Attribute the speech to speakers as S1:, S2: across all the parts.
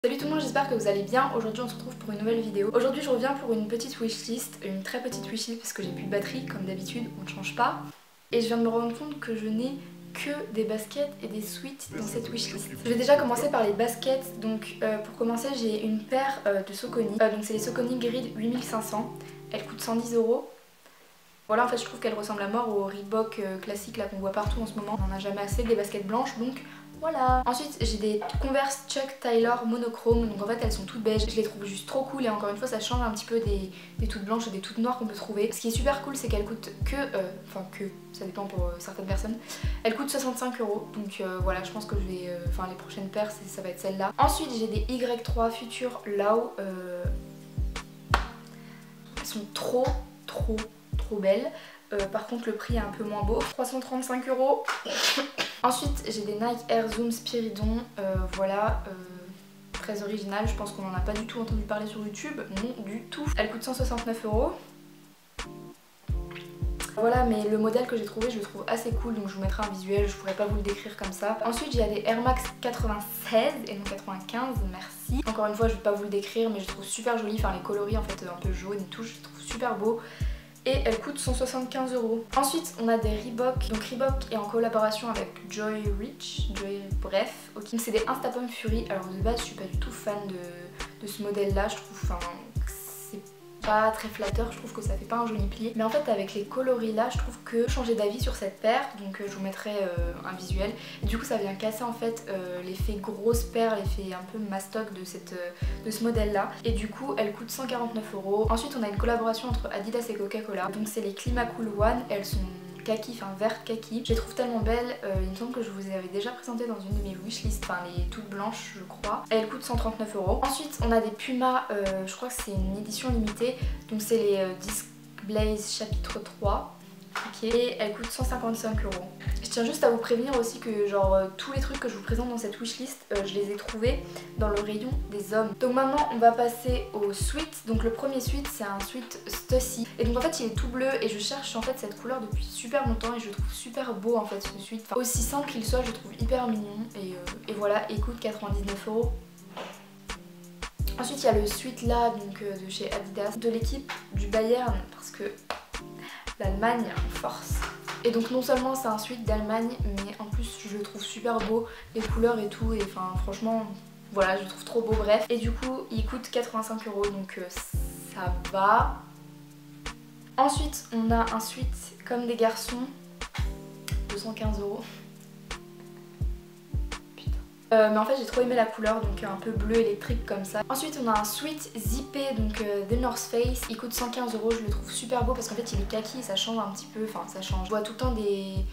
S1: Salut tout le monde, j'espère que vous allez bien. Aujourd'hui on se retrouve pour une nouvelle vidéo. Aujourd'hui je reviens pour une petite wishlist, une très petite wishlist parce que j'ai plus de batterie comme d'habitude, on ne change pas. Et je viens de me rendre compte que je n'ai que des baskets et des sweats dans cette wishlist. Je vais déjà commencer par les baskets. Donc pour commencer j'ai une paire de Saucony. Donc c'est les Saucony Grid 8500. Elle coûte 110 €. Voilà, en fait je trouve qu'elle ressemble à mort au Reebok classique là qu'on voit partout en ce moment. On n'en a jamais assez des baskets blanches donc voilà. Ensuite j'ai des Converse Chuck Taylor monochrome, donc en fait elles sont toutes beiges. Je les trouve juste trop cool et encore une fois ça change un petit peu des toutes blanches et des toutes noires qu'on peut trouver. Ce qui est super cool c'est qu'elles coûtent ça dépend pour certaines personnes, elles coûtent 65 €. Donc voilà, je pense que je vais, les prochaines paires ça va être celle-là. Ensuite j'ai des Y3 Future Lao, elles sont trop belles. Par contre le prix est un peu moins beau, 335 €. Ensuite j'ai des Nike Air Zoom Spiridon, très original, je pense qu'on n'en a pas du tout entendu parler sur YouTube, non du tout. Elle coûte 169 €. Voilà, mais le modèle que j'ai trouvé je le trouve assez cool, donc je vous mettrai un visuel, je pourrais pas vous le décrire comme ça. Ensuite j'ai des Air Max 96 et non 95, merci. Encore une fois je vais pas vous le décrire mais je trouve super joli, enfin les coloris en fait un peu jaune et tout, je les trouve super beaux. Et elle coûte 175 €. Ensuite on a des Reebok, donc Reebok est en collaboration avec Joy Rich, bref, ok. C'est des Instapump Fury. Alors de base je suis pas du tout fan de ce modèle là, je trouve c'est pas très flatteur, je trouve que ça fait pas un joli pli. Mais en fait avec les coloris là je trouve que changer d'avis sur cette paire, donc je vous mettrai un visuel. Et du coup ça vient casser en fait l'effet grosse paire, l'effet un peu mastoc de ce modèle là. Et du coup elle coûte 149 €. Ensuite on a une collaboration entre Adidas et Coca-Cola. Donc c'est les Climacool One, elles sont kaki, enfin verte kaki. Je les trouve tellement belles, il me semble que je vous les avais déjà présentées dans une de mes wishlists, enfin les toutes blanches je crois. Et elles coûtent 139 €. Ensuite on a des Puma, je crois que c'est une édition limitée, donc c'est les Disc Blaze chapitre 3. Ok. Et elle coûte 155 €. Je tiens juste à vous prévenir aussi que genre tous les trucs que je vous présente dans cette wishlist, je les ai trouvés dans le rayon des hommes. Donc maintenant on va passer au sweat. Donc le premier sweat c'est un sweat Stussy. Et donc en fait il est tout bleu et je cherche en fait cette couleur depuis super longtemps et je le trouve super beau en fait ce sweat. Enfin, aussi simple qu'il soit je le trouve hyper mignon et voilà, il coûte 99 €. Ensuite il y a le sweat là donc de chez Adidas, de l'équipe du Bayern parce que l'Allemagne en force. Et donc non seulement c'est un sweat d'Allemagne mais en plus je le trouve super beau, les couleurs et tout, et enfin franchement voilà je le trouve trop beau, bref. Et du coup il coûte 85 € donc ça va. Ensuite on a un sweat comme des garçons, 215 €. Mais en fait j'ai trop aimé la couleur, donc un peu bleu électrique comme ça. Ensuite on a un sweat zippé donc de North Face, il coûte 115 €, je le trouve super beau parce qu'en fait il est kaki et ça change un petit peu, enfin ça change. Je vois tout le temps des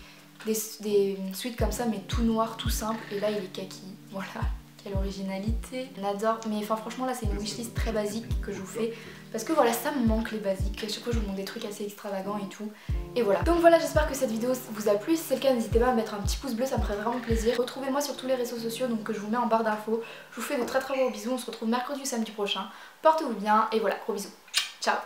S1: sweats comme ça mais tout noir, tout simple, et là il est kaki, voilà. Quelle originalité, on adore. Mais enfin franchement là c'est une wishlist très basique que je vous fais parce que voilà ça me manque les basiques, à chaque fois je vous montre des trucs assez extravagants et tout. Et voilà. Donc voilà, j'espère que cette vidéo vous a plu. Si c'est le cas n'hésitez pas à mettre un petit pouce bleu, ça me ferait vraiment plaisir. Retrouvez-moi sur tous les réseaux sociaux donc que je vous mets en barre d'infos. Je vous fais de très gros bisous, on se retrouve mercredi ou samedi prochain. Portez-vous bien et voilà, gros bisous. Ciao.